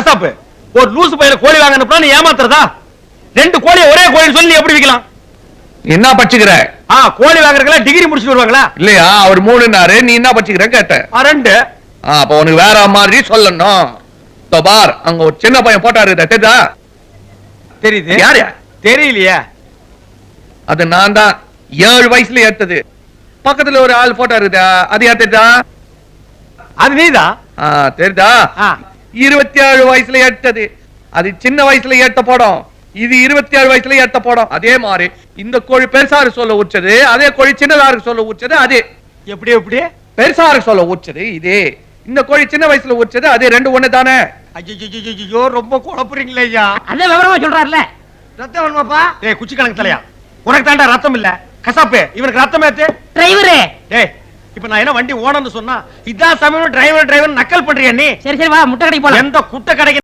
கசாப்பு ஒரு லூசு பையில கோழி வாங்க நீ ஏமாத்துறதா? 2 கோழியை ஒரே கோழின்னு சொல்லி நீ எப்படி விக்கலாம்? என்ன பச்சுக்கிற? கோழி வாங்குறதுல டிகிரி முடிச்சுட்டு வருவாங்களா? இல்லையா, அவர் 3னாரு, நீ என்ன பச்சுக்கிற கேட்ட? 2. அப்ப உனக்கு வேற மாதிரி சொல்லணும். பார், அங்க ஒரு சின்ன பையன் போட்டாரு, தெரியுதா? தெரியுது. யாரு? தெரியலையே. அது நான் தான். 7 வயசுல ஏத்தது. பக்கத்துல ஒரு ஆள் போட்டாரு, அது ஏத்தா? அது நீதான். தெரியுதா? 27 வயசுல ஏத்தது. அது சின்ன வயசுல ஏத்த படம், இது 27 வயசுல ஏத்த படம். அதே மாதிரி இந்த கோழி பெருசாரு சொல்ல உச்சது, அதே கோழி சின்னதாருக்கு சொல்ல உச்சது. அதே எப்படி எப்படி பெருசாரு சொல்ல உச்சது இதே, இந்த கோழி சின்ன வயசுல உச்சது அதே, 2 ஒண்ணு தானே? ஐயோ ரொம்ப குழப்புறீங்களே ஐயா. அதே விவரமா சொல்றாருல. ரத்தம் வேணுமாப்பா? குச்சி கணக்கு தலையா, உனக்கு தாண்டா ரத்தம் இல்ல கசாப்பு, இவனுக்கு ரத்தம் ஏத்து. டிரைவரே, இப்ப நான் என்ன வண்டி ஓனர்னு சொன்னா இதான் சமயம் டிரைவர் நக்கல் பண்றியா நீ? சரி சரி வா, முட்டை கடைக்கு போலாம். எந்த குட்டை கடைக்கு